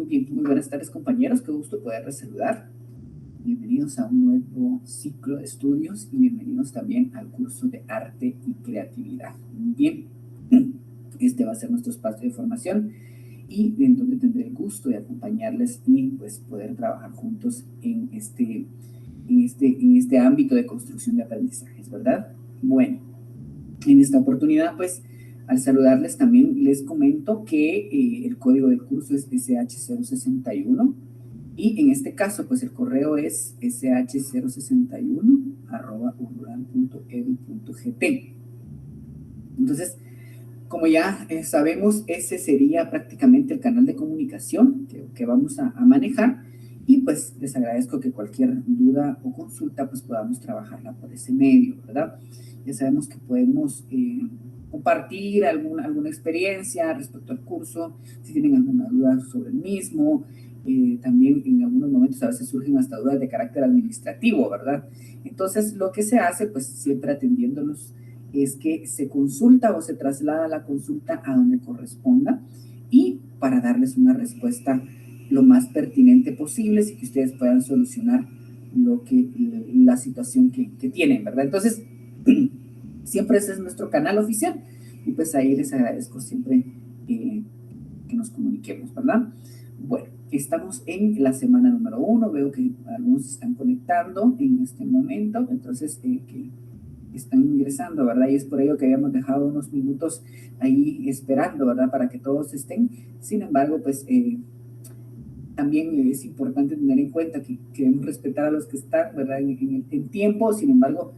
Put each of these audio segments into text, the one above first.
Muy bien, muy buenas tardes compañeros, qué gusto poderles saludar. Bienvenidos a un nuevo ciclo de estudios y bienvenidos también al curso de arte y creatividad. Muy bien, este va a ser nuestro espacio de formación y en donde tendré el gusto de acompañarles y pues poder trabajar juntos en este ámbito de construcción de aprendizajes, ¿verdad? Bueno, en esta oportunidad pues al saludarles también les comento que el código del curso es SH061 y en este caso pues el correo es sh061@urural.edu.gt. Entonces, como ya sabemos, ese sería prácticamente el canal de comunicación que vamos a manejar y pues les agradezco que cualquier duda o consulta pues podamos trabajarla por ese medio, ¿verdad? Ya sabemos que podemos compartir alguna experiencia respecto al curso, si tienen alguna duda sobre el mismo, también en algunos momentos a veces surgen hasta dudas de carácter administrativo, ¿verdad? Entonces lo que se hace pues siempre atendiéndolos es que se consulta o se traslada la consulta a donde corresponda y para darles una respuesta lo más pertinente posible y que ustedes puedan solucionar la situación que tienen, ¿verdad? Entonces, siempre ese es nuestro canal oficial y pues ahí les agradezco siempre que nos comuniquemos, ¿verdad? Bueno, estamos en la semana número 1, veo que algunos se están conectando en este momento, entonces que están ingresando, ¿verdad? Y es por ello que habíamos dejado unos minutos ahí esperando, ¿verdad? Para que todos estén. Sin embargo, pues también es importante tener en cuenta que debemos respetar a los que están, ¿verdad? En tiempo, sin embargo,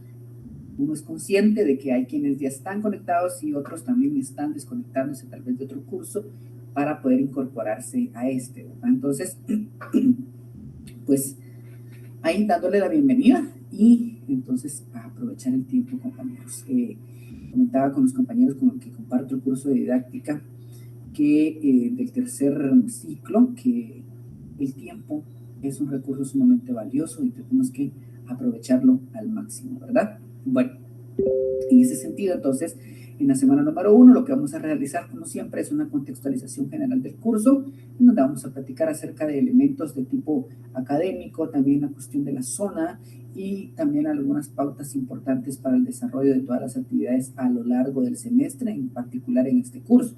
uno es consciente de que hay quienes ya están conectados y otros también están desconectándose tal vez de otro curso para poder incorporarse a este, ¿verdad? Entonces, pues ahí dándole la bienvenida y entonces a aprovechar el tiempo, compañeros. Comentaba con los compañeros con los que comparto el curso de didáctica que del tercer ciclo, que el tiempo es un recurso sumamente valioso y tenemos que aprovecharlo al máximo, ¿verdad? Bueno, en ese sentido, entonces, en la semana número 1, lo que vamos a realizar, como siempre, es una contextualización general del curso, en donde vamos a platicar acerca de elementos de tipo académico, también la cuestión de la zona y también algunas pautas importantes para el desarrollo de todas las actividades a lo largo del semestre, en particular en este curso.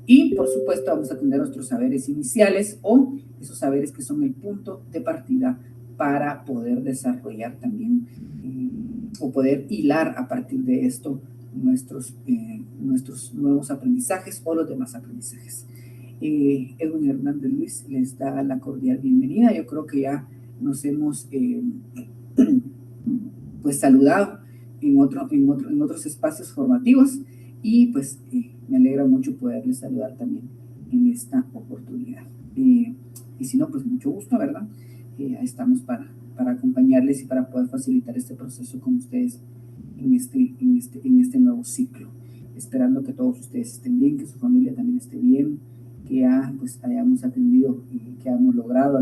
Y, por supuesto, vamos a tener nuestros saberes iniciales o esos saberes que son el punto de partida para poder desarrollar también o poder hilar a partir de esto nuestros nuevos aprendizajes o los demás aprendizajes. Edwin Hernández Luis les da la cordial bienvenida. Yo creo que ya nos hemos pues saludado en otros espacios formativos y pues me alegra mucho poderles saludar también en esta oportunidad. Y si no, pues mucho gusto, ¿verdad? Ahí estamos para acompañarles y para poder facilitar este proceso con ustedes en este nuevo ciclo. Esperando que todos ustedes estén bien, que su familia también esté bien, que ya pues hayamos atendido y que hayamos logrado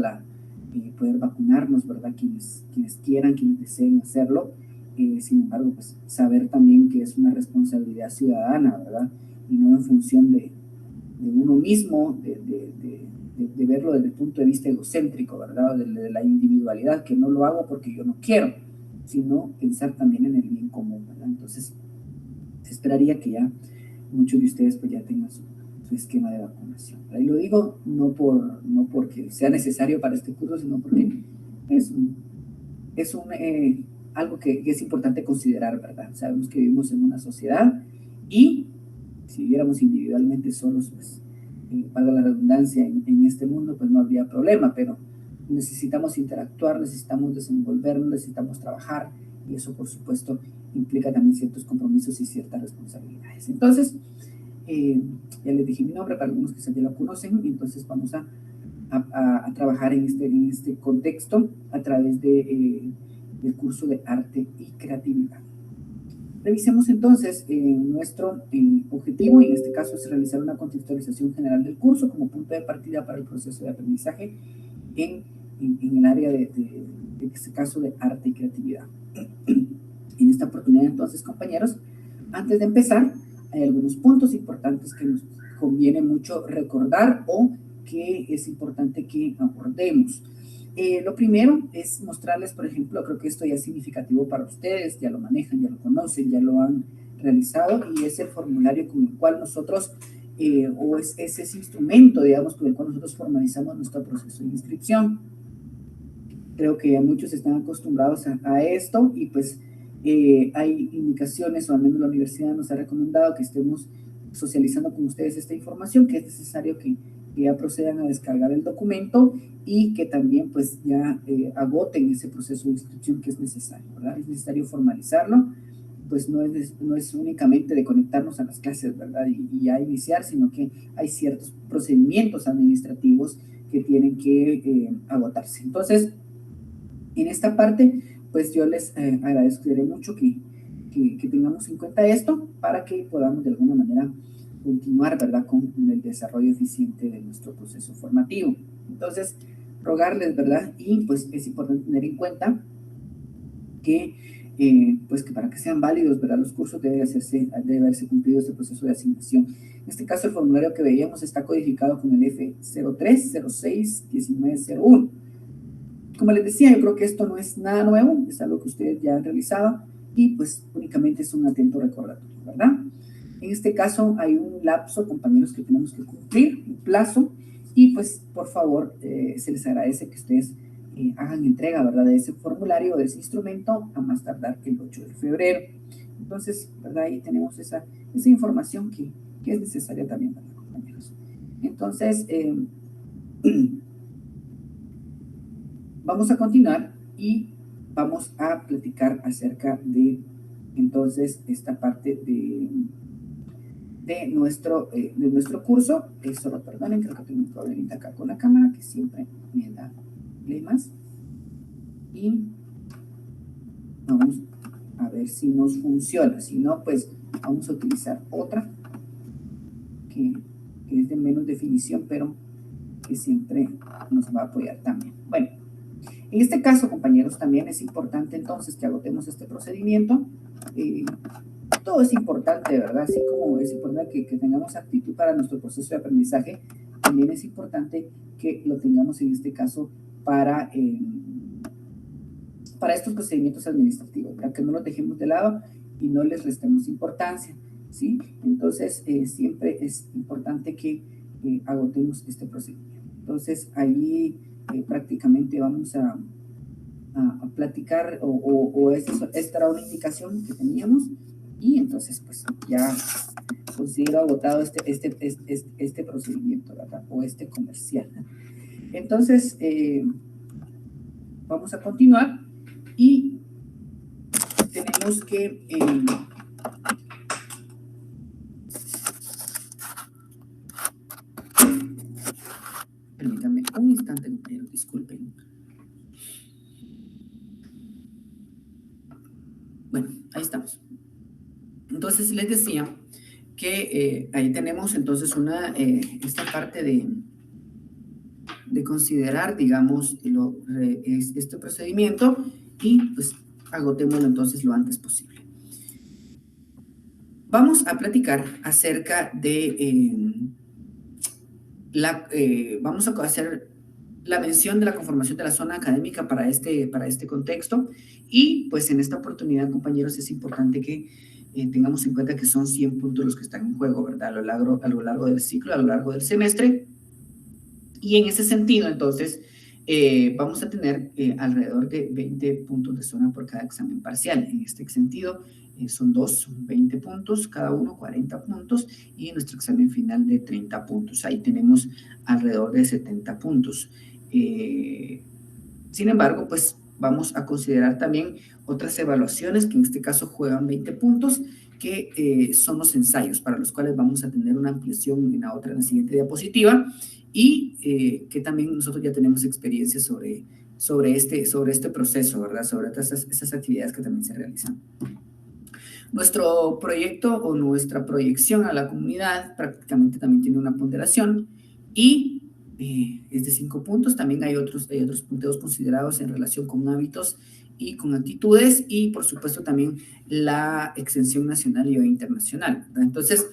poder vacunarnos, ¿verdad? Quienes quieran, quienes deseen hacerlo. Sin embargo, pues saber también que es una responsabilidad ciudadana, ¿verdad? Y no en función de uno mismo, de verlo desde el punto de vista egocéntrico, ¿verdad? De la individualidad, que no lo hago porque yo no quiero, sino pensar también en el bien común, ¿verdad? Entonces, se esperaría que ya muchos de ustedes pues ya tengan su esquema de vacunación. Y lo digo no porque sea necesario para este curso, sino porque es algo que es importante considerar, ¿verdad? Sabemos que vivimos en una sociedad y si viviéramos individualmente solos, pues, para la redundancia, en este mundo, pues no habría problema, pero necesitamos interactuar, necesitamos desenvolvernos, necesitamos trabajar y eso, por supuesto, implica también ciertos compromisos y ciertas responsabilidades. Entonces, ya les dije mi nombre para algunos que ya lo conocen, entonces vamos a trabajar en este contexto a través del curso de arte y creatividad. Revisemos entonces nuestro objetivo, y en este caso es realizar una contextualización general del curso como punto de partida para el proceso de aprendizaje en el área de este caso de arte y creatividad. En esta oportunidad entonces, compañeros, antes de empezar, hay algunos puntos importantes que nos conviene mucho recordar o que es importante que abordemos. Lo primero es mostrarles, por ejemplo, creo que esto ya es significativo para ustedes, ya lo manejan, ya lo conocen, ya lo han realizado, y es el formulario con el cual nosotros, o es ese instrumento, digamos, con el cual nosotros formalizamos nuestro proceso de inscripción. Creo que ya muchos están acostumbrados a esto y pues hay indicaciones, o al menos la universidad nos ha recomendado que estemos socializando con ustedes esta información, que es necesario que ya procedan a descargar el documento y que también pues ya agoten ese proceso de inscripción que es necesario, ¿verdad? Es necesario formalizarlo, pues no es únicamente de conectarnos a las clases, ¿verdad? Y ya iniciar, sino que hay ciertos procedimientos administrativos que tienen que agotarse. Entonces, en esta parte, pues yo les agradeceré mucho que tengamos en cuenta esto para que podamos de alguna manera continuar, ¿verdad?, con el desarrollo eficiente de nuestro proceso formativo. Entonces, rogarles, ¿verdad? Y pues es importante tener en cuenta que, pues que para que sean válidos, ¿verdad?, los cursos debe haberse cumplido este proceso de asignación. En este caso, el formulario que veíamos está codificado con el F03061901. Como les decía, yo creo que esto no es nada nuevo, es algo que ustedes ya han realizado y pues únicamente es un atento recordatorio, ¿verdad? En este caso hay un lapso, compañeros, que tenemos que cumplir, un plazo, y pues por favor se les agradece que ustedes hagan entrega, ¿verdad?, de ese formulario, de ese instrumento, a más tardar el 8 de febrero. Entonces, ¿verdad?, ahí tenemos esa información que es necesaria también, ¿verdad, compañeros? Entonces, vamos a continuar y vamos a platicar acerca de, entonces, esta parte de nuestro curso. Solo perdonen, creo que tengo un problemita acá con la cámara que siempre me da problemas. Y vamos a ver si nos funciona. Si no, pues vamos a utilizar otra que es de menos definición, pero que siempre nos va a apoyar también. Bueno, en este caso, compañeros, también es importante entonces que agotemos este procedimiento. Todo es importante, ¿verdad? Así como es importante que tengamos actitud para nuestro proceso de aprendizaje, también es importante que lo tengamos en este caso para estos procedimientos administrativos, para que no los dejemos de lado y no les restemos importancia, ¿sí? Entonces, siempre es importante que agotemos este procedimiento. Entonces, ahí prácticamente vamos a platicar, o esta era una indicación que teníamos, y entonces pues ya considero agotado este procedimiento, ¿verdad?, o este comercial. Entonces, vamos a continuar y tenemos que permítanme un instante, compañeros, disculpen. Bueno, ahí estamos. Entonces les decía que ahí tenemos entonces esta parte de considerar, digamos, este procedimiento, y pues agotémoslo entonces lo antes posible. Vamos a platicar acerca de vamos a hacer la mención de la conformación de la zona académica para este contexto, y pues en esta oportunidad, compañeros, es importante que tengamos en cuenta que son 100 puntos los que están en juego, ¿verdad?, a lo largo del ciclo, a lo largo del semestre. Y en ese sentido, entonces, vamos a tener alrededor de 20 puntos de zona por cada examen parcial. En este sentido, son 20 puntos, cada uno 40 puntos, y nuestro examen final de 30 puntos. Ahí tenemos alrededor de 70 puntos. Sin embargo, pues vamos a considerar también otras evaluaciones que en este caso juegan 20 puntos, que son los ensayos, para los cuales vamos a tener una ampliación en la siguiente diapositiva, y que también nosotros ya tenemos experiencia sobre este proceso, ¿verdad?, sobre esas actividades que también se realizan. Nuestro proyecto o nuestra proyección a la comunidad prácticamente también tiene una ponderación, y es de 5 puntos. También hay otros punteos considerados en relación con hábitos y con actitudes, y por supuesto también la exención nacional y o internacional, ¿verdad? Entonces,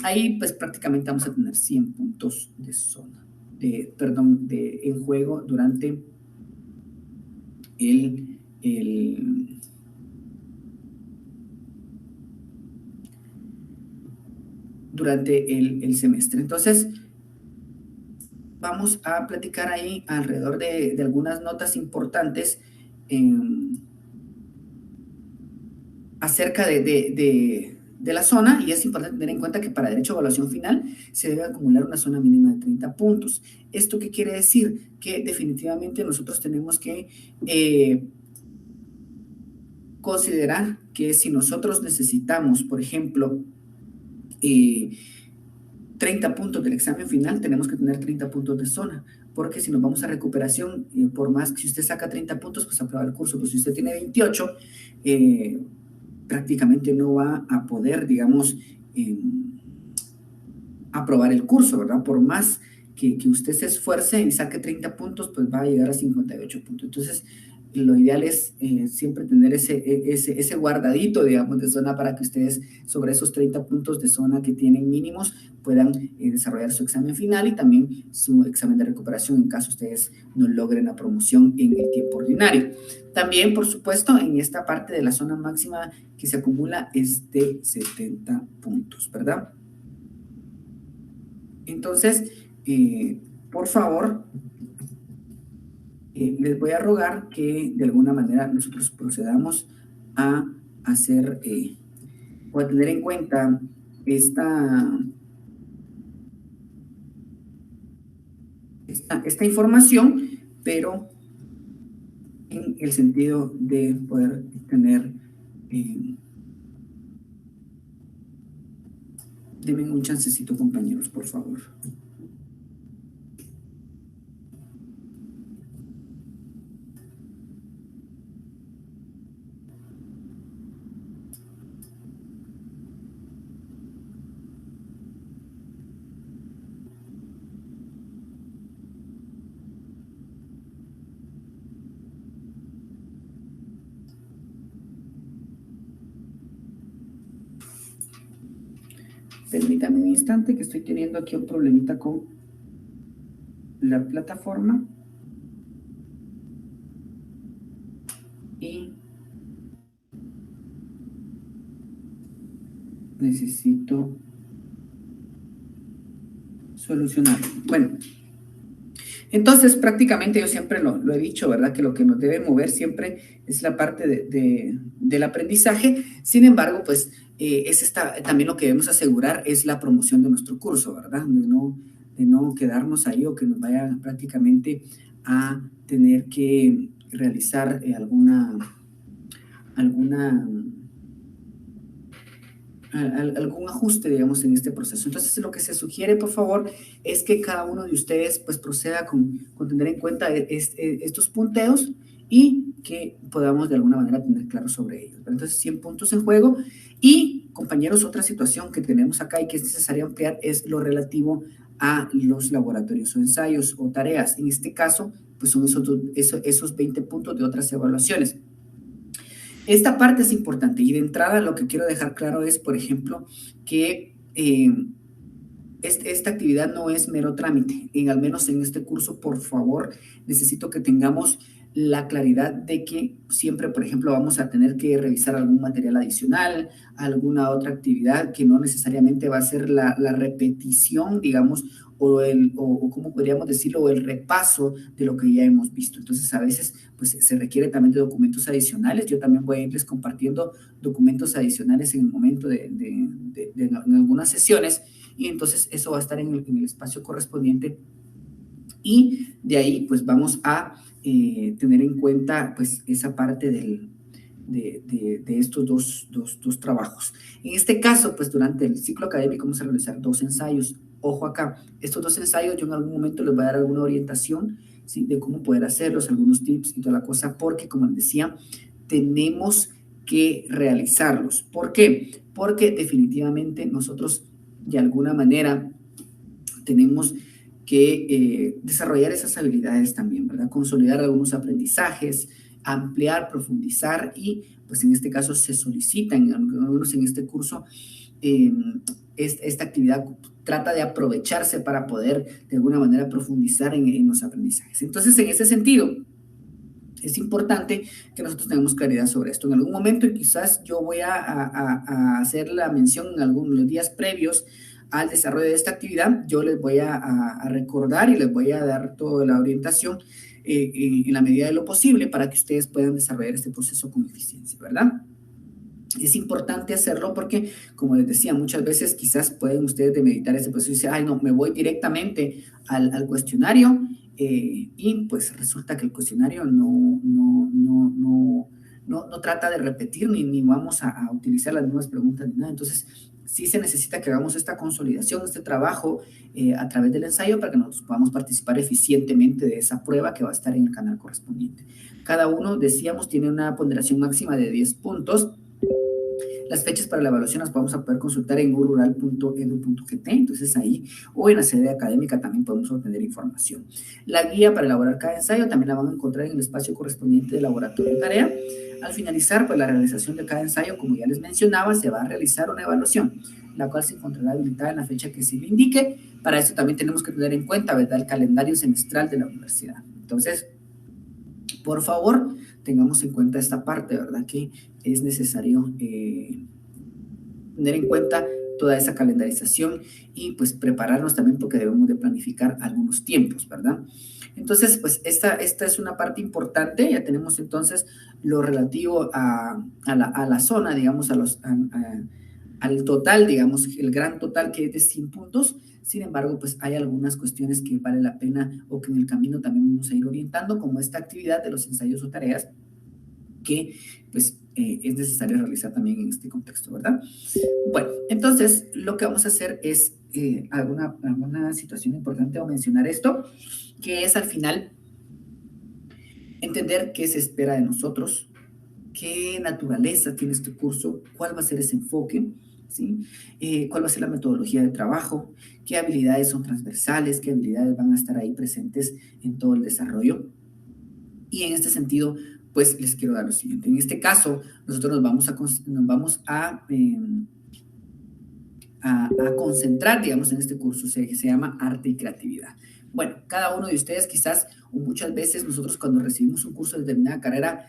ahí pues prácticamente vamos a tener 100 puntos de zona. en juego durante el semestre. Entonces, vamos a platicar ahí alrededor de algunas notas importantes acerca de la zona, y es importante tener en cuenta que para derecho a evaluación final se debe acumular una zona mínima de 30 puntos. ¿Esto qué quiere decir? Que definitivamente nosotros tenemos que considerar que si nosotros necesitamos, por ejemplo, 30 puntos del examen final, tenemos que tener 30 puntos de zona, porque si nos vamos a recuperación, por más que si usted saca 30 puntos, pues aprueba el curso, pero si usted tiene 28, prácticamente no va a poder, digamos, aprobar el curso, ¿verdad? Por más que usted se esfuerce y saque 30 puntos, pues va a llegar a 58 puntos. Entonces, lo ideal es siempre tener ese guardadito, digamos, de zona para que ustedes sobre esos 30 puntos de zona que tienen mínimos puedan desarrollar su examen final y también su examen de recuperación en caso ustedes no logren la promoción en el tiempo ordinario. También, por supuesto, en esta parte de la zona máxima que se acumula es de 70 puntos, ¿verdad? Entonces, por favor, les voy a rogar que de alguna manera nosotros procedamos a hacer o a tener en cuenta esta información, pero en el sentido de poder tener, denme un chancecito, compañeros, por favor. Permítame un instante que estoy teniendo aquí un problemita con la plataforma y necesito solucionarlo. Bueno, entonces prácticamente yo siempre lo he dicho, ¿verdad? Que lo que nos debe mover siempre es la parte del aprendizaje. Sin embargo, pues también lo que debemos asegurar es la promoción de nuestro curso, ¿verdad? De no quedarnos ahí o que nos vaya prácticamente a tener que realizar algún ajuste, digamos, en este proceso. Entonces, lo que se sugiere, por favor, es que cada uno de ustedes, pues, proceda con tener en cuenta estos punteos y que podamos de alguna manera tener claro sobre ellos. Entonces, 100 puntos en juego. Y, compañeros, otra situación que tenemos acá y que es necesario ampliar es lo relativo a los laboratorios o ensayos o tareas. En este caso, pues son esos 20 puntos de otras evaluaciones. Esta parte es importante y de entrada lo que quiero dejar claro es, por ejemplo, que esta actividad no es mero trámite. Al menos en este curso, por favor, necesito que tengamos la claridad de que siempre, por ejemplo, vamos a tener que revisar algún material adicional, alguna otra actividad que no necesariamente va a ser la repetición, digamos, o cómo podríamos decirlo, o el repaso de lo que ya hemos visto. Entonces, a veces, pues, se requiere también de documentos adicionales. Yo también voy a irles compartiendo documentos adicionales en el momento en algunas sesiones, y entonces eso va a estar en el espacio correspondiente y de ahí pues vamos a tener en cuenta pues esa parte de estos dos trabajos. En este caso, pues durante el ciclo académico vamos a realizar 2 ensayos. Ojo acá, estos 2 ensayos yo en algún momento les voy a dar alguna orientación, ¿sí? De cómo poder hacerlos, algunos tips y toda la cosa, porque como les decía, tenemos que realizarlos. ¿Por qué? Porque definitivamente nosotros de alguna manera tenemos que desarrollar esas habilidades también, ¿verdad? Consolidar algunos aprendizajes, ampliar, profundizar y pues en este caso se solicita, en este curso, esta actividad trata de aprovecharse para poder de alguna manera profundizar en los aprendizajes. Entonces, en ese sentido, es importante que nosotros tengamos claridad sobre esto. En algún momento, y quizás yo voy a hacer la mención en algunos los días previos al desarrollo de esta actividad, yo les voy a recordar y les voy a dar toda la orientación en la medida de lo posible para que ustedes puedan desarrollar este proceso con eficiencia, ¿verdad? Es importante hacerlo porque, como les decía, muchas veces quizás pueden ustedes de meditar ese proceso y decir, ay, no, me voy directamente al cuestionario y pues resulta que el cuestionario no trata de repetir ni vamos a utilizar las mismas preguntas ni nada. Entonces, sí se necesita que hagamos esta consolidación, este trabajo a través del ensayo para que nosotros podamos participar eficientemente de esa prueba que va a estar en el canal correspondiente. Cada uno, decíamos, tiene una ponderación máxima de 10 puntos. Las fechas para la evaluación las vamos a poder consultar en urural.edu.gt, entonces ahí, o en la sede académica también podemos obtener información. La guía para elaborar cada ensayo también la van a encontrar en el espacio correspondiente del laboratorio de tarea. Al finalizar, pues la realización de cada ensayo, como ya les mencionaba, se va a realizar una evaluación, la cual se encontrará habilitada en la fecha que se le indique. Para eso también tenemos que tener en cuenta, ¿verdad?, el calendario semestral de la universidad. Entonces, por favor, tengamos en cuenta esta parte, ¿verdad?, que es necesario tener en cuenta toda esa calendarización y pues prepararnos también porque debemos de planificar algunos tiempos, ¿verdad? Entonces, pues esta es una parte importante. Ya tenemos entonces lo relativo a la zona, digamos, al total, digamos, el gran total que es de 100 puntos. Sin embargo, pues hay algunas cuestiones que vale la pena o que en el camino también vamos a ir orientando, como esta actividad de los ensayos o tareas que pues es necesario realizar también en este contexto, ¿verdad? Bueno, entonces lo que vamos a hacer es alguna situación importante o mencionar esto, que es al final entender qué se espera de nosotros, qué naturaleza tiene este curso, cuál va a ser ese enfoque, ¿sí? Cuál va a ser la metodología de trabajo, qué habilidades son transversales, qué habilidades van a estar ahí presentes en todo el desarrollo. Y en este sentido, pues les quiero dar lo siguiente. En este caso, nosotros nos vamos a concentrar, digamos, en este curso que se llama Arte y Creatividad. Bueno, cada uno de ustedes quizás, o muchas veces nosotros cuando recibimos un curso de determinada carrera,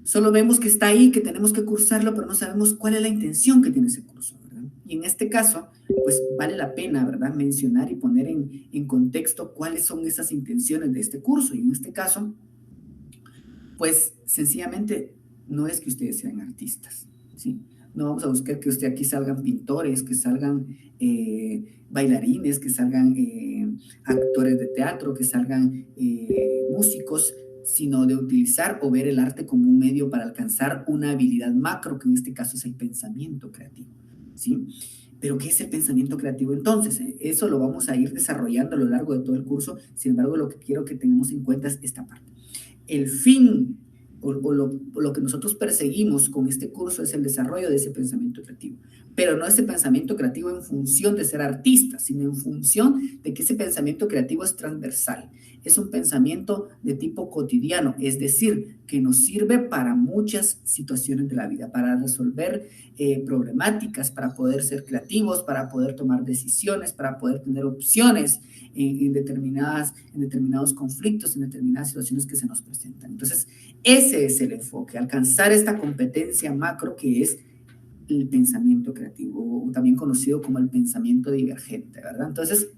solo vemos que está ahí, que tenemos que cursarlo, pero no sabemos cuál es la intención que tiene ese curso, ¿verdad? Y en este caso, pues vale la pena, ¿verdad?, mencionar y poner en contexto cuáles son esas intenciones de este curso. Y en este caso, pues sencillamente no es que ustedes sean artistas, ¿sí? No vamos a buscar que aquí salgan pintores, que salgan bailarines, que salgan actores de teatro, que salgan músicos, sino de utilizar o ver el arte como un medio para alcanzar una habilidad macro, que en este caso es el pensamiento creativo, ¿sí? Pero ¿qué es el pensamiento creativo entonces? Eso lo vamos a ir desarrollando a lo largo de todo el curso. Sin embargo, lo que quiero que tengamos en cuenta es esta parte. El fin o lo que nosotros perseguimos con este curso es el desarrollo de ese pensamiento creativo, pero no ese pensamiento creativo en función de ser artista, sino en función de que ese pensamiento creativo es transversal, es un pensamiento de tipo cotidiano, es decir, que nos sirve para muchas situaciones de la vida, para resolver problemáticas, para poder ser creativos, para poder tomar decisiones, para poder tener opciones en determinados conflictos, en determinadas situaciones que se nos presentan. Entonces, ese es el enfoque, alcanzar esta competencia macro que es el pensamiento creativo, también conocido como el pensamiento divergente, ¿verdad? Entonces,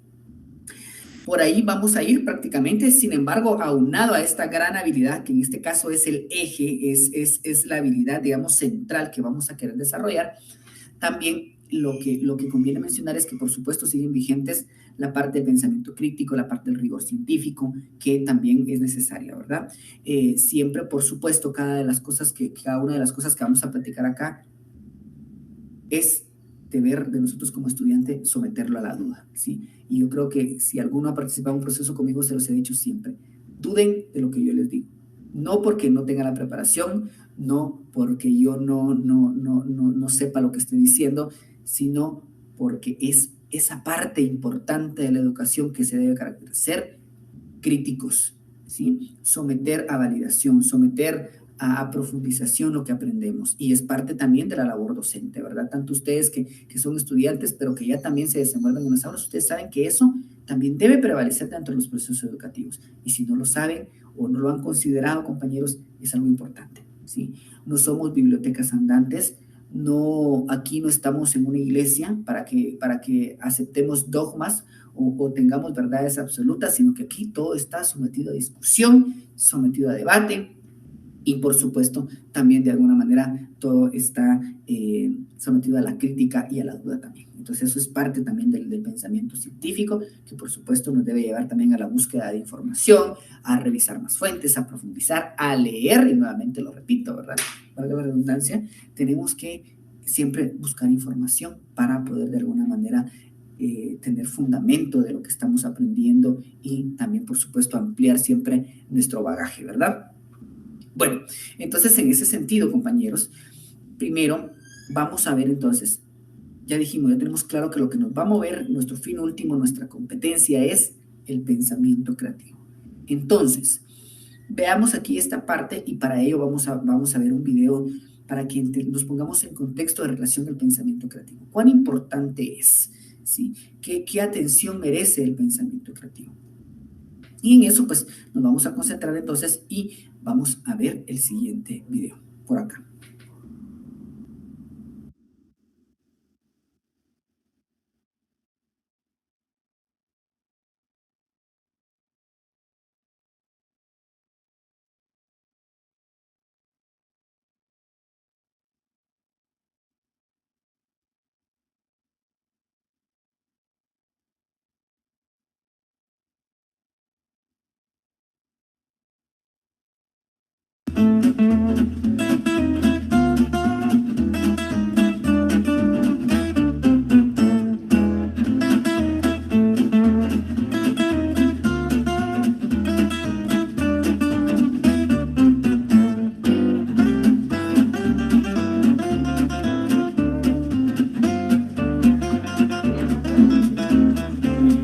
por ahí vamos a ir prácticamente. Sin embargo, aunado a esta gran habilidad, que en este caso es el eje, es la habilidad, digamos, central que vamos a querer desarrollar, también lo que conviene mencionar es que, por supuesto, siguen vigentes la parte del pensamiento crítico, la parte del rigor científico, que también es necesaria, ¿verdad? Siempre, por supuesto, cada una de las cosas que vamos a platicar acá es deber de nosotros como estudiante someterlo a la duda, ¿sí? Y yo creo que si alguno ha participado en un proceso conmigo, se los he dicho siempre, duden de lo que yo les digo. No porque no tenga la preparación, no porque yo no sepa lo que estoy diciendo, sino porque es esa parte importante de la educación que se debe caracterizar, ser críticos, ¿sí? Someter a validación, someter a profundización lo que aprendemos y es parte también de la labor docente, ¿verdad? Tanto ustedes que son estudiantes, pero que ya también se desenvuelven en las aulas, ustedes saben que eso también debe prevalecer dentro de los procesos educativos. Y si no lo saben o no lo han considerado, compañeros, es algo importante, ¿sí? No somos bibliotecas andantes, no, aquí no estamos en una iglesia para que aceptemos dogmas o tengamos verdades absolutas, sino que aquí todo está sometido a discusión, sometido a debate, y por supuesto también de alguna manera todo está sometido a la crítica y a la duda también. Entonces eso es parte también del pensamiento científico, que por supuesto nos debe llevar también a la búsqueda de información, a revisar más fuentes, a profundizar, a leer, y nuevamente lo repito, ¿verdad? Valga la redundancia, tenemos que siempre buscar información para poder de alguna manera tener fundamento de lo que estamos aprendiendo y también, por supuesto, ampliar siempre nuestro bagaje, ¿verdad? Bueno, entonces en ese sentido, compañeros, primero vamos a ver entonces, ya dijimos, ya tenemos claro que lo que nos va a mover, nuestro fin último, nuestra competencia es el pensamiento creativo. Entonces, veamos aquí esta parte y para ello vamos a ver un video para que nos pongamos en contexto de relación al pensamiento creativo. ¿Cuán importante es? ¿Sí? ¿Qué atención merece el pensamiento creativo? Y en eso pues nos vamos a concentrar entonces y vamos a ver el siguiente video por acá.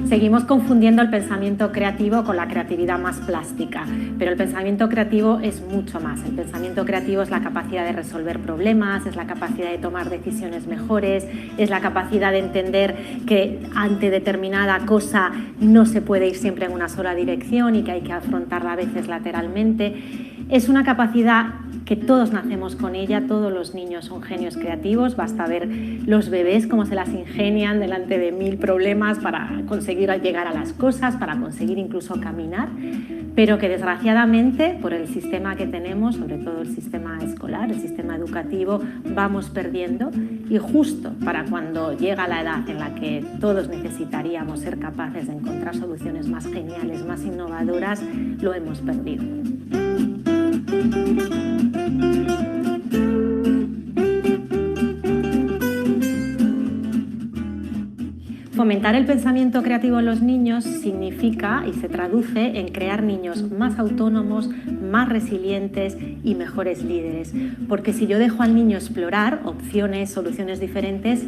Seguimos confundiendo el pensamiento creativo con la creatividad más plástica, pero el pensamiento creativo es mucho más. El pensamiento creativo es la capacidad de resolver problemas, es la capacidad de tomar decisiones mejores, es la capacidad de entender que ante determinada cosa no se puede ir siempre en una sola dirección y que hay que afrontarla a veces lateralmente. Es una capacidad que todos nacemos con ella, todos los niños son genios creativos, basta ver los bebés cómo se las ingenian delante de 1000 problemas para conseguir llegar a las cosas, para conseguir incluso caminar, pero que desgraciadamente por el sistema que tenemos, sobre todo el sistema escolar, el sistema educativo, vamos perdiendo y justo para cuando llega la edad en la que todos necesitaríamos ser capaces de encontrar soluciones más geniales, más innovadoras, lo hemos perdido. Fomentar el pensamiento creativo en los niños significa y se traduce en crear niños más autónomos, más resilientes y mejores líderes. Porque si yo dejo al niño explorar opciones, soluciones diferentes,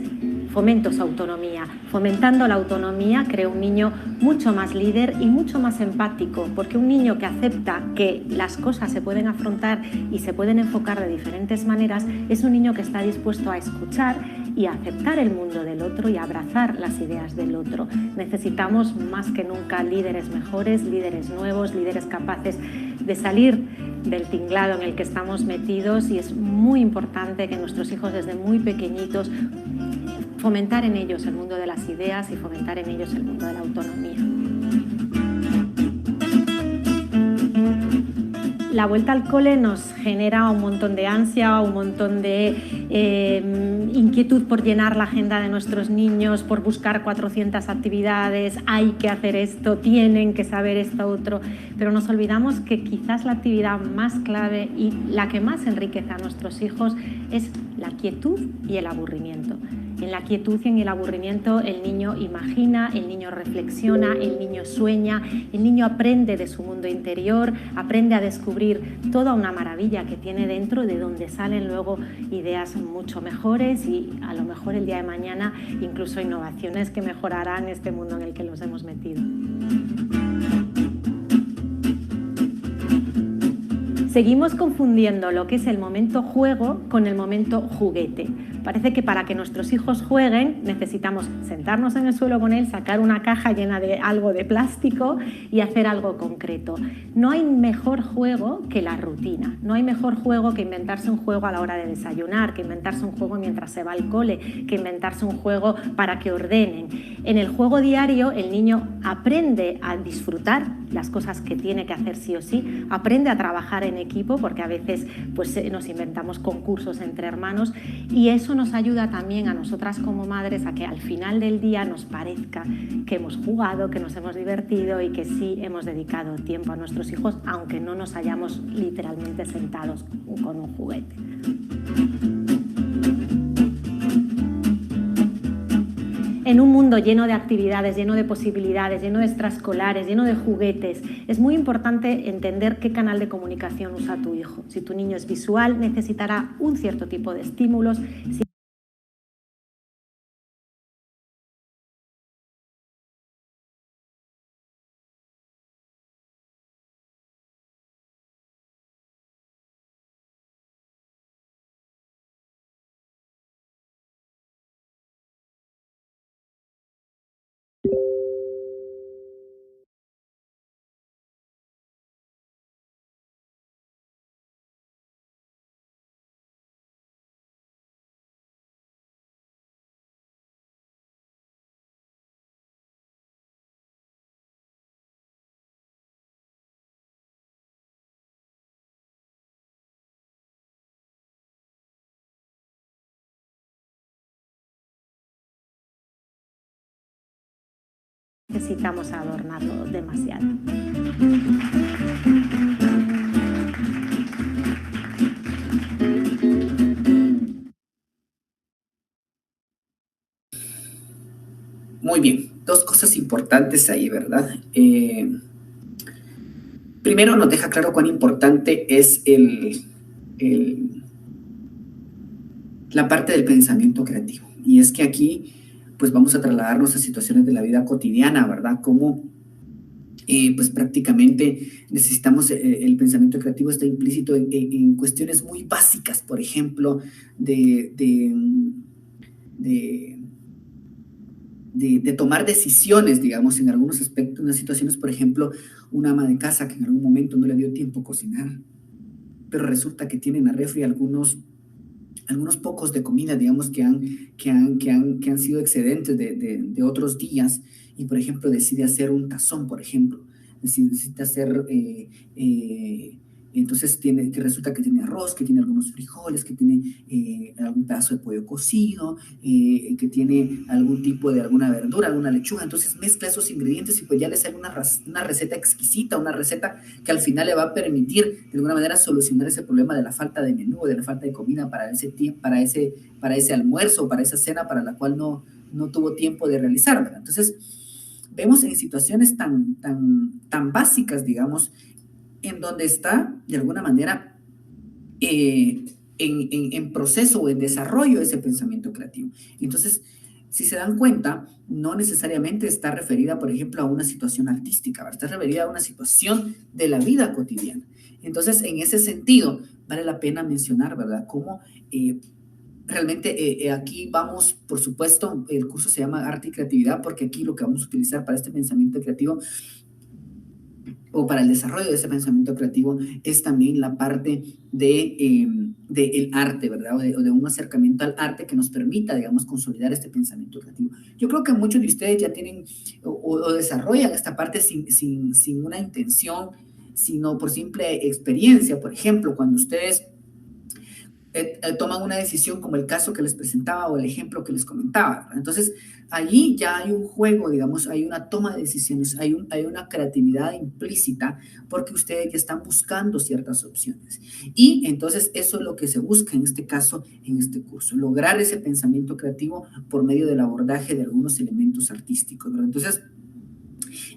fomento su autonomía. Fomentando la autonomía creo un niño mucho más líder y mucho más empático, porque un niño que acepta que las cosas se pueden afrontar y se pueden enfocar de diferentes maneras es un niño que está dispuesto a escuchar y a aceptar el mundo del otro y a abrazar las ideas del otro. Necesitamos más que nunca líderes mejores, líderes nuevos, líderes capaces de salir del tinglado en el que estamos metidos, y es muy importante que nuestros hijos desde muy pequeñitos fomentar en ellos el mundo de las ideas y fomentar en ellos el mundo de la autonomía. La vuelta al cole nos genera un montón de ansia, un montón de inquietud por llenar la agenda de nuestros niños, por buscar 400 actividades, hay que hacer esto, tienen que saber esto otro, pero nos olvidamos que quizás la actividad más clave y la que más enriquece a nuestros hijos es la quietud y el aburrimiento. En la quietud y en el aburrimiento el niño imagina, el niño reflexiona, el niño sueña, el niño aprende de su mundo interior, aprende a descubrir toda una maravilla que tiene dentro, de donde salen luego ideas mucho mejores y a lo mejor el día de mañana incluso innovaciones que mejorarán este mundo en el que nos hemos metido. Seguimos confundiendo lo que es el momento juego con el momento juguete. Parece que para que nuestros hijos jueguen necesitamos sentarnos en el suelo con él, sacar una caja llena de algo de plástico y hacer algo concreto. No hay mejor juego que la rutina. No hay mejor juego que inventarse un juego a la hora de desayunar, que inventarse un juego mientras se va al cole, que inventarse un juego para que ordenen. En el juego diario el niño aprende a disfrutar las cosas que tiene que hacer sí o sí, aprende a trabajar en equipo, porque a veces pues, nos inventamos concursos entre hermanos, y eso nos ayuda también a nosotras como madres a que al final del día nos parezca que hemos jugado, que nos hemos divertido y que sí hemos dedicado tiempo a nuestros hijos, aunque no nos hayamos literalmente sentados con un juguete. En un mundo lleno de actividades, lleno de posibilidades, lleno de extraescolares, lleno de juguetes, es muy importante entender qué canal de comunicación usa tu hijo. Si tu niño es visual, necesitará un cierto tipo de estímulos. Necesitamos adornarlo demasiado. Muy bien, dos cosas importantes ahí, ¿verdad? Primero nos deja claro cuán importante es la parte del pensamiento creativo. Y es que aquí pues vamos a trasladarnos a situaciones de la vida cotidiana, ¿verdad? Como pues prácticamente necesitamos, el pensamiento creativo está implícito en cuestiones muy básicas, por ejemplo, de tomar decisiones, digamos, en algunos aspectos, en unas situaciones, por ejemplo, una ama de casa que en algún momento no le dio tiempo a cocinar, pero resulta que tiene en la refri algunos pocos de comida, digamos, que han sido excedentes de otros días, y por ejemplo decide hacer un tazón, por ejemplo, necesita hacer, entonces que resulta que tiene arroz, que tiene algunos frijoles, que tiene algún pedazo de pollo cocido, que tiene algún tipo de alguna verdura, alguna lechuga, entonces mezcla esos ingredientes y pues ya le sale una receta exquisita, una receta que al final le va a permitir de alguna manera solucionar ese problema de la falta de menú, de la falta de comida para ese almuerzo, para esa cena para la cual no tuvo tiempo de realizar, ¿verdad? Entonces vemos en situaciones tan básicas, en donde está, de alguna manera, en proceso o en desarrollo ese pensamiento creativo. Entonces, si se dan cuenta, no necesariamente está referida, por ejemplo, a una situación artística, está referida a una situación de la vida cotidiana. Entonces, en ese sentido, vale la pena mencionar, ¿verdad?, cómo realmente aquí vamos, por supuesto, el curso se llama Arte y Creatividad, porque aquí lo que vamos a utilizar para este pensamiento creativo o para el desarrollo de ese pensamiento creativo es también la parte del arte, ¿verdad? O de un acercamiento al arte que nos permita, digamos, consolidar este pensamiento creativo. Yo creo que muchos de ustedes ya tienen o desarrollan esta parte sin una intención, sino por simple experiencia. Por ejemplo, cuando ustedes toman una decisión como el caso que les presentaba o el ejemplo que les comentaba. Entonces, allí ya hay un juego, digamos, hay una toma de decisiones, hay una creatividad implícita porque ustedes ya están buscando ciertas opciones. Y entonces eso es lo que se busca en este caso, en este curso, lograr ese pensamiento creativo por medio del abordaje de algunos elementos artísticos, ¿verdad? Entonces,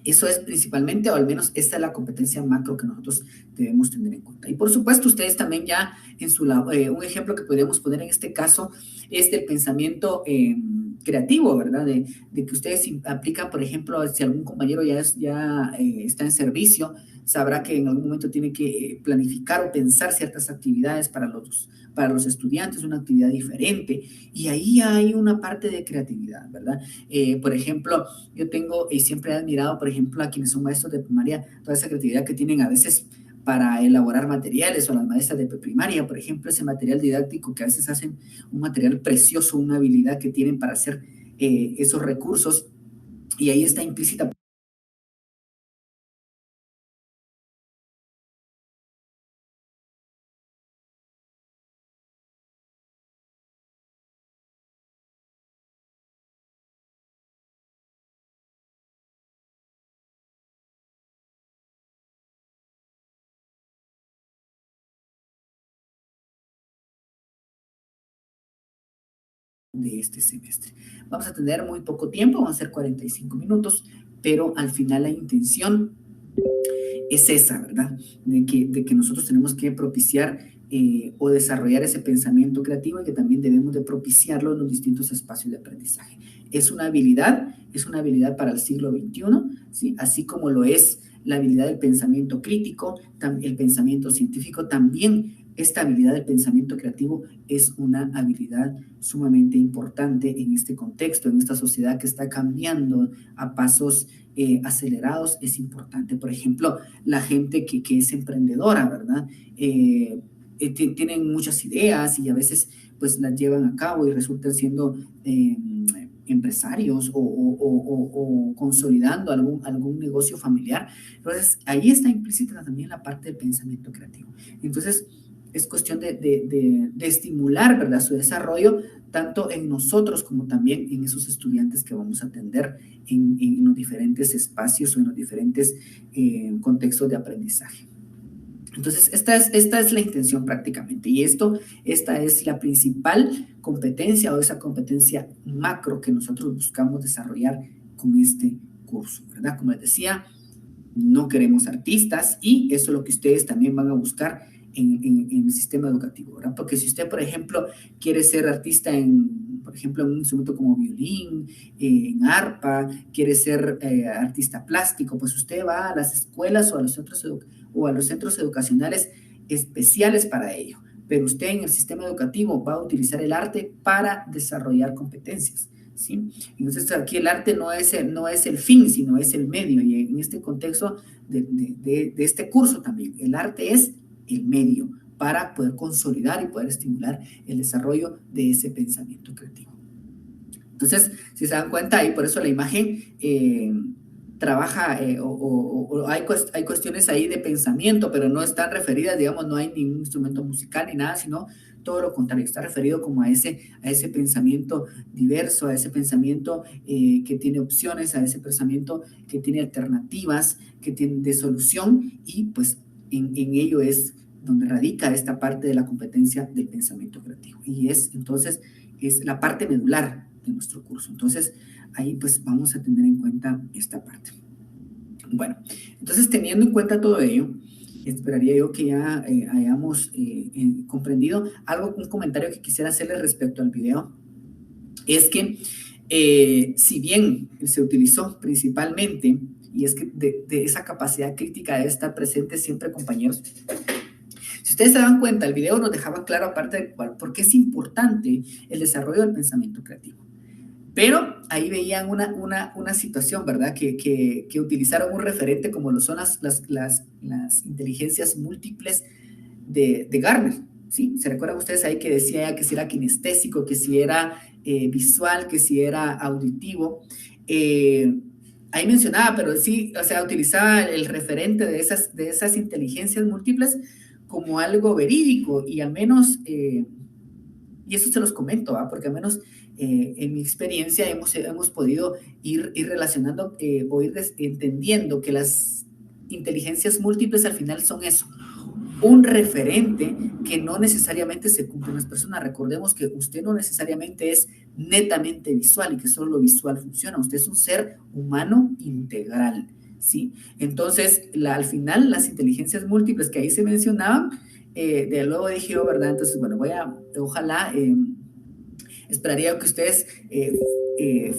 eso es principalmente, o al menos esta es la competencia macro que nosotros debemos tener en cuenta. Y por supuesto, ustedes también ya un ejemplo que podríamos poner en este caso es del pensamiento creativo, ¿verdad? De que ustedes aplican, por ejemplo, si algún compañero ya está en servicio, sabrá que en algún momento tiene que planificar o pensar ciertas actividades para los estudiantes, una actividad diferente, y ahí hay una parte de creatividad, ¿verdad? Por ejemplo, yo tengo y siempre he admirado, por ejemplo, a quienes son maestros de primaria, toda esa creatividad que tienen a veces para elaborar materiales, o las maestras de primaria, por ejemplo, ese material didáctico que a veces hacen un material precioso, una habilidad que tienen para hacer esos recursos, y ahí está implícita de este semestre. Vamos a tener muy poco tiempo, van a ser 45 minutos, pero al final la intención es esa, ¿verdad? De que nosotros tenemos que propiciar o desarrollar ese pensamiento creativo, y que también debemos de propiciarlo en los distintos espacios de aprendizaje. Es una habilidad para el siglo XXI, ¿sí? Así como lo es la habilidad del pensamiento crítico, el pensamiento científico, también esta habilidad del pensamiento creativo es una habilidad sumamente importante en este contexto, en esta sociedad que está cambiando a pasos acelerados. Es importante. Por ejemplo, la gente que es emprendedora, ¿verdad? Tienen muchas ideas y a veces pues las llevan a cabo y resultan siendo empresarios o consolidando algún negocio familiar. Entonces, ahí está implícita también la parte del pensamiento creativo. Entonces, es cuestión de estimular, ¿verdad?, su desarrollo, tanto en nosotros como también en esos estudiantes que vamos a atender en los diferentes espacios o en los diferentes contextos de aprendizaje. Entonces, esta es la intención prácticamente, y esta es la principal competencia, o esa competencia macro que nosotros buscamos desarrollar con este curso, ¿verdad? Como les decía, no queremos artistas, y eso es lo que ustedes también van a buscar en el sistema educativo, ¿verdad? Porque si usted, por ejemplo, quiere ser artista por ejemplo, en un instrumento como violín, en arpa, quiere ser artista plástico, pues usted va a las escuelas o a los centros educacionales especiales para ello. Pero usted en el sistema educativo va a utilizar el arte para desarrollar competencias, ¿sí? Entonces, aquí el arte no es el fin, sino es el medio. Y en este contexto de este curso también, el arte es el medio para poder consolidar y poder estimular el desarrollo de ese pensamiento creativo. Entonces, si se dan cuenta, ahí por eso la imagen trabaja o hay cuestiones ahí de pensamiento, pero no están referidas, digamos, no hay ningún instrumento musical ni nada, sino todo lo contrario, está referido como a ese pensamiento diverso, a ese pensamiento que tiene opciones, a ese pensamiento que tiene alternativas, que tiene de solución, y pues en ello es donde radica esta parte de la competencia del pensamiento creativo, y entonces es la parte medular de nuestro curso. Entonces, ahí pues vamos a tener en cuenta esta parte. Bueno, entonces, teniendo en cuenta todo ello, esperaría yo que ya hayamos comprendido algo. Un comentario que quisiera hacerles respecto al video es que si bien se utilizó principalmente, y es que de esa capacidad crítica debe estar presente siempre, compañeros. Si ustedes se dan cuenta, el video nos dejaba claro, aparte de por qué es importante el desarrollo del pensamiento creativo. Pero ahí veían una situación, ¿verdad? Que utilizaron un referente como lo son las inteligencias múltiples de Gardner, ¿sí? ¿Se recuerdan ustedes ahí que decía que si era kinestésico, que si era visual, que si era auditivo? Ahí mencionaba, pero sí, o sea, utilizaba el referente de esas inteligencias múltiples como algo verídico, y al menos, y eso se los comento, ¿va? Porque al menos en mi experiencia hemos podido ir relacionando o ir entendiendo que las inteligencias múltiples al final son eso, un referente que no necesariamente se cumple en las personas. Recordemos que usted no necesariamente es netamente visual y que solo lo visual funciona. Usted es un ser humano integral, ¿sí? Entonces, al final, las inteligencias múltiples que ahí se mencionaban, de luego dije yo, ¿verdad? Entonces, bueno, ojalá, esperaría que ustedes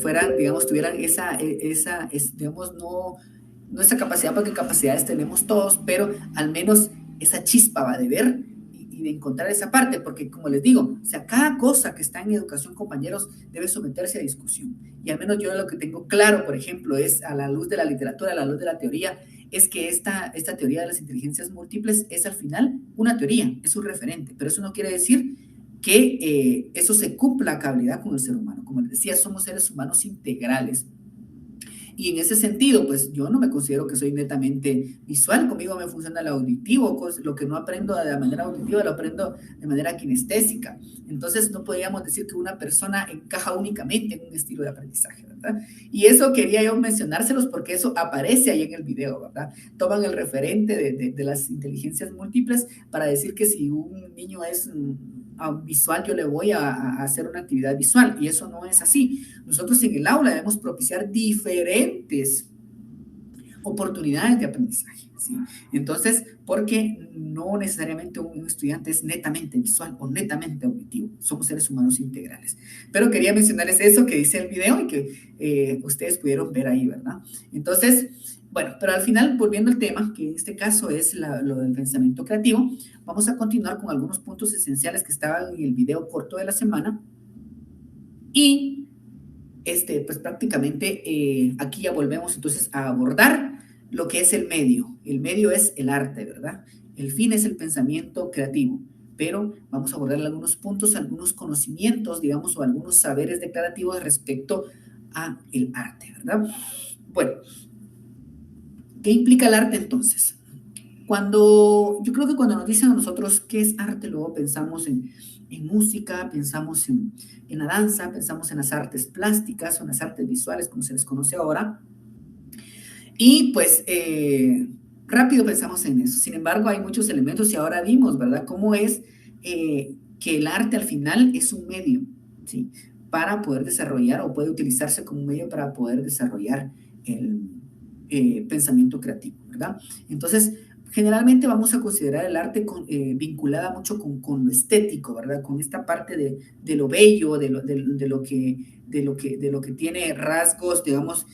fueran, digamos, tuvieran digamos, no nuestra capacidad, porque capacidades tenemos todos, pero al menos esa chispa va de ver y de encontrar esa parte, porque como les digo, o sea, cada cosa que está en educación, compañeros, debe someterse a discusión. Y al menos yo lo que tengo claro, por ejemplo, es a la luz de la literatura, a la luz de la teoría, es que esta teoría de las inteligencias múltiples es al final una teoría, es un referente, pero eso no quiere decir que eso se cumpla a cabalidad con el ser humano. Como les decía, somos seres humanos integrales. Y en ese sentido, pues yo no me considero que soy netamente visual, conmigo me funciona el auditivo, lo que no aprendo de manera auditiva lo aprendo de manera kinestésica. Entonces no podríamos decir que una persona encaja únicamente en un estilo de aprendizaje, ¿verdad? Y eso quería yo mencionárselos porque eso aparece ahí en el video, ¿verdad? Toman el referente de las inteligencias múltiples para decir que si un niño es visual, yo le voy a hacer una actividad visual, y eso no es así. Nosotros en el aula debemos propiciar diferentes oportunidades de aprendizaje, ¿sí? Entonces, porque no necesariamente un estudiante es netamente visual o netamente auditivo, somos seres humanos integrales. Pero quería mencionarles eso que dice el video y que ustedes pudieron ver ahí, ¿verdad? Entonces, bueno, pero al final, volviendo al tema, que en este caso es lo del pensamiento creativo, vamos a continuar con algunos puntos esenciales que estaban en el video corto de la semana. Y pues prácticamente aquí ya volvemos entonces a abordar lo que es el medio. El medio es el arte, ¿verdad? El fin es el pensamiento creativo, pero vamos a abordar algunos puntos, algunos conocimientos, digamos, o algunos saberes declarativos respecto a el arte, ¿verdad? Bueno, ¿qué implica el arte entonces? Yo creo que cuando nos dicen a nosotros qué es arte, luego pensamos en música, pensamos en la danza, pensamos en las artes plásticas o en las artes visuales, como se les conoce ahora. Y pues rápido pensamos en eso. Sin embargo, hay muchos elementos y ahora vimos, ¿verdad? Cómo es que el arte al final es un medio, ¿sí? Para poder desarrollar, o puede utilizarse como un medio para poder desarrollar el pensamiento creativo, ¿verdad? Entonces, generalmente vamos a considerar el arte vinculada mucho con lo estético, ¿verdad? Con esta parte de lo bello, de lo que tiene rasgos, digamos,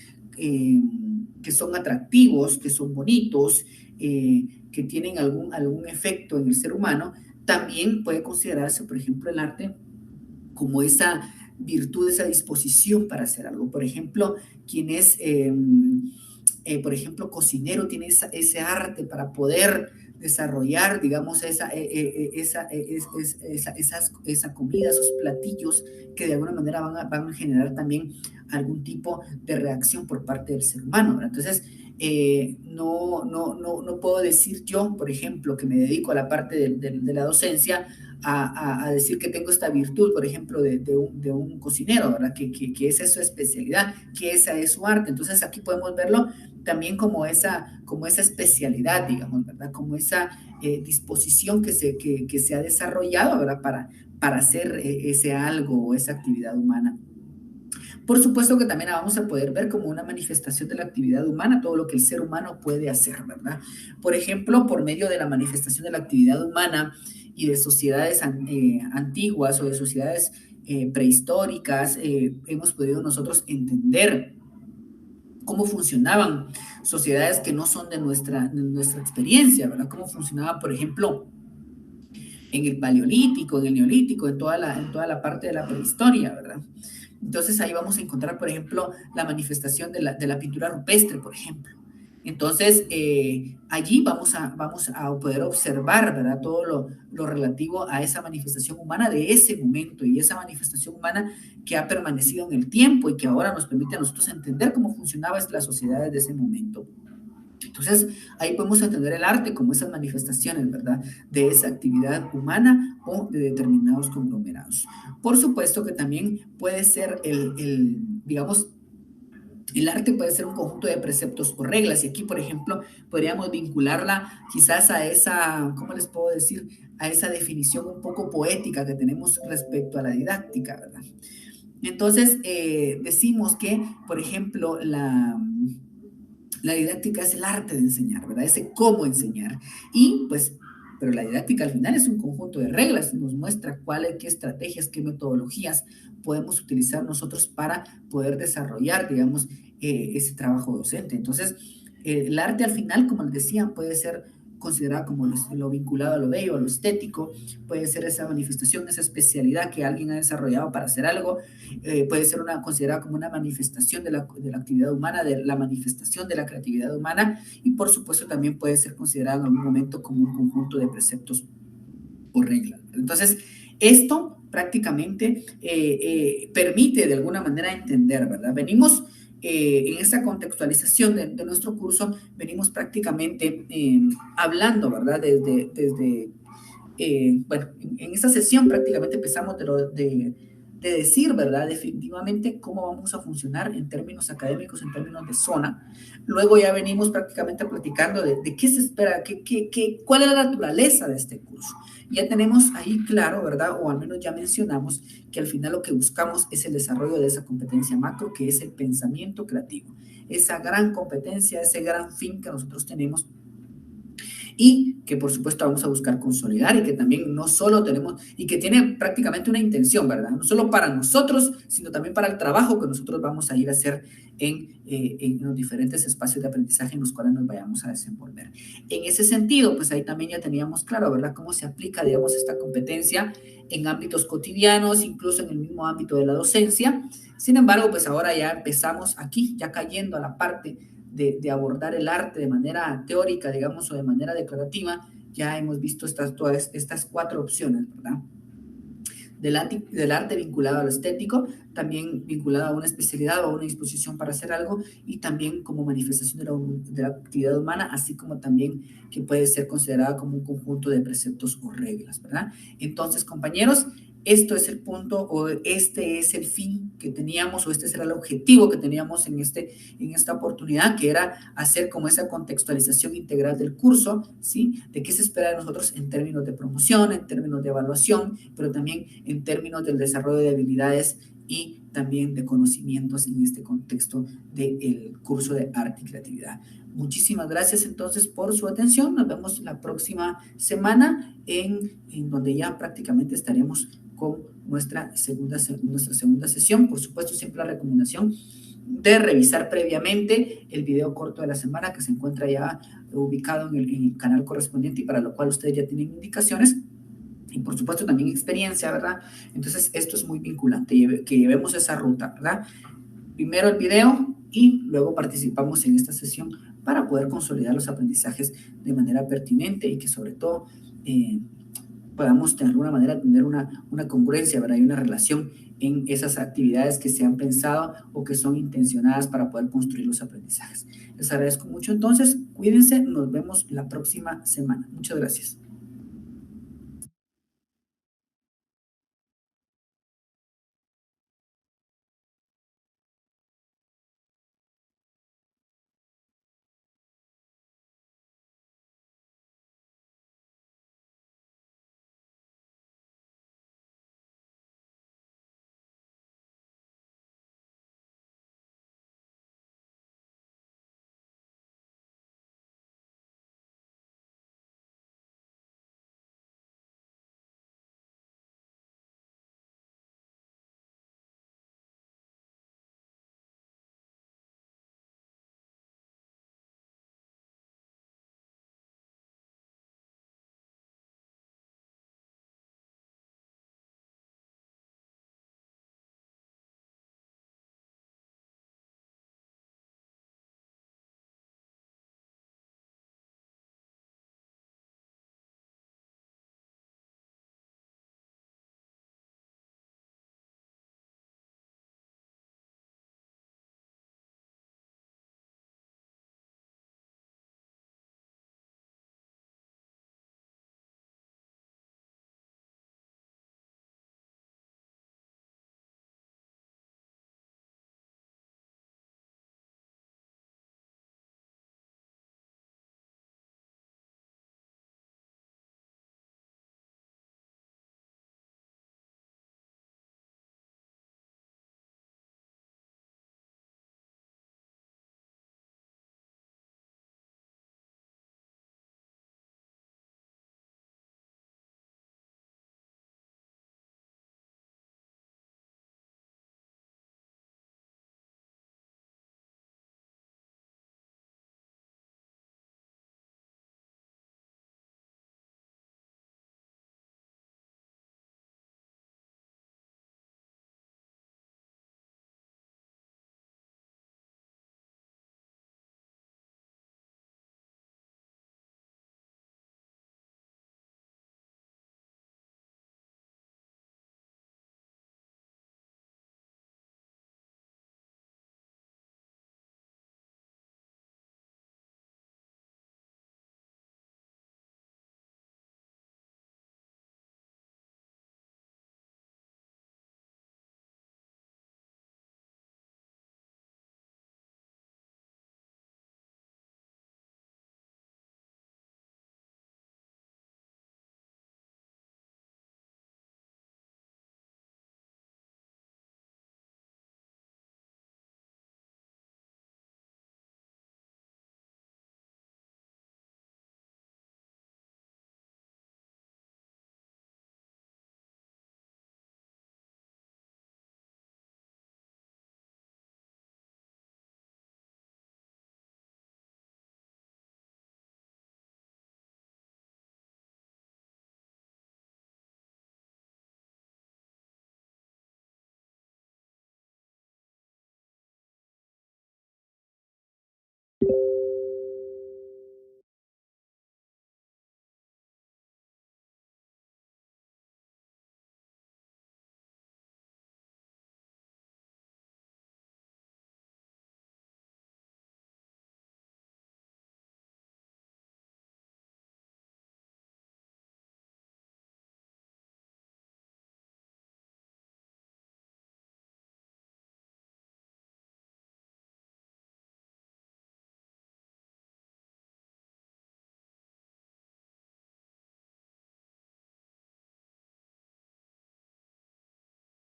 que son atractivos, que son bonitos, que tienen algún efecto en el ser humano. También puede considerarse, por ejemplo, el arte como esa virtud, esa disposición para hacer algo. Por ejemplo, quien es, por ejemplo, cocinero, tiene ese arte para poder desarrollar, digamos, esa comida, esos platillos que de alguna manera van a generar también algún tipo de reacción por parte del ser humano, ¿verdad? Entonces, no puedo decir yo, por ejemplo, que me dedico a la parte de la docencia, a decir que tengo esta virtud, por ejemplo, de un cocinero, ¿verdad? Que esa es su especialidad, que esa es su arte. Entonces, aquí podemos verlo también como esa especialidad, digamos, ¿verdad? Como esa disposición que se ha desarrollado, ¿verdad? Para hacer ese algo o esa actividad humana. Por supuesto que también la vamos a poder ver como una manifestación de la actividad humana, todo lo que el ser humano puede hacer, ¿verdad? Por ejemplo, por medio de la manifestación de la actividad humana y de sociedades antiguas o de sociedades prehistóricas, hemos podido nosotros entender cómo funcionaban sociedades que no son de nuestra experiencia, ¿verdad? Cómo funcionaba, por ejemplo, en el paleolítico, en el neolítico, en toda la parte de la prehistoria, ¿verdad? Entonces ahí vamos a encontrar, por ejemplo, la manifestación de la pintura rupestre, por ejemplo. Entonces, allí vamos a poder observar, ¿verdad? Todo lo relativo a esa manifestación humana de ese momento, y esa manifestación humana que ha permanecido en el tiempo y que ahora nos permite a nosotros entender cómo funcionaban las sociedades de ese momento. Entonces, ahí podemos entender el arte como esas manifestaciones, ¿verdad? De esa actividad humana o de determinados conglomerados. Por supuesto que también puede ser digamos, el arte puede ser un conjunto de preceptos o reglas, y aquí, por ejemplo, podríamos vincularla quizás a esa, ¿cómo les puedo decir? A esa definición un poco poética que tenemos respecto a la didáctica, ¿verdad? Entonces, decimos que, por ejemplo, la didáctica es el arte de enseñar, ¿verdad? Ese cómo enseñar. Y pues, pero la didáctica al final es un conjunto de reglas, nos muestra qué estrategias, qué metodologías podemos utilizar nosotros para poder desarrollar, digamos, ese trabajo docente. Entonces, El arte al final, como les decía, puede ser considerado como lo vinculado a lo bello, a lo estético, puede ser esa manifestación, esa especialidad que alguien ha desarrollado para hacer algo, puede ser considerada como una manifestación de la actividad humana, de la manifestación de la creatividad humana, y por supuesto también puede ser considerado en algún momento como un conjunto de preceptos o reglas. Entonces, esto prácticamente permite de alguna manera entender, ¿verdad? Venimos en esta contextualización de nuestro curso, venimos prácticamente hablando, ¿verdad? Bueno, en esta sesión prácticamente empezamos de decir, ¿verdad? Definitivamente cómo vamos a funcionar en términos académicos, en términos de zona. Luego ya venimos prácticamente platicando de qué se espera, cuál es la naturaleza de este curso. Ya tenemos ahí claro, ¿verdad? O al menos ya mencionamos que al final lo que buscamos es el desarrollo de esa competencia macro, que es el pensamiento creativo. Esa gran competencia, ese gran fin que nosotros tenemos y que por supuesto vamos a buscar consolidar y que también no solo tenemos, y que tiene prácticamente una intención, ¿verdad? No solo para nosotros, sino también para el trabajo que nosotros vamos a ir a hacer en los diferentes espacios de aprendizaje en los cuales nos vayamos a desenvolver. En ese sentido, pues ahí también ya teníamos claro, ¿verdad? Cómo se aplica, digamos, esta competencia en ámbitos cotidianos, incluso en el mismo ámbito de la docencia. Sin embargo, pues ahora ya empezamos aquí, ya cayendo a la parte de abordar el arte de manera teórica, digamos, o de manera declarativa, ya hemos visto todas estas cuatro opciones, ¿verdad? Del arte vinculado a lo estético, también vinculado a una especialidad o a una disposición para hacer algo, y también como manifestación de la actividad humana, así como también que puede ser considerada como un conjunto de preceptos o reglas, ¿verdad? Entonces, compañeros, esto es el punto, o este es el fin que teníamos, o este será el objetivo que teníamos en esta oportunidad, que era hacer como esa contextualización integral del curso, ¿sí? De qué se espera de nosotros en términos de promoción, en términos de evaluación, pero también en términos del desarrollo de habilidades y también de conocimientos en este contexto del curso de arte y creatividad. Muchísimas gracias entonces por su atención. Nos vemos la próxima semana en donde ya prácticamente estaremos con nuestra segunda sesión. Por supuesto, siempre la recomendación de revisar previamente el video corto de la semana que se encuentra ya ubicado en el canal correspondiente y para lo cual ustedes ya tienen indicaciones y por supuesto también experiencia, ¿verdad? Entonces esto es muy vinculante, que llevemos esa ruta, ¿verdad? Primero el video y luego participamos en esta sesión para poder consolidar los aprendizajes de manera pertinente y que sobre todo podamos de alguna manera tener una congruencia, ¿verdad? Y una relación en esas actividades que se han pensado o que son intencionadas para poder construir los aprendizajes. Les agradezco mucho entonces, cuídense, nos vemos la próxima semana. Muchas gracias.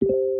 Chao.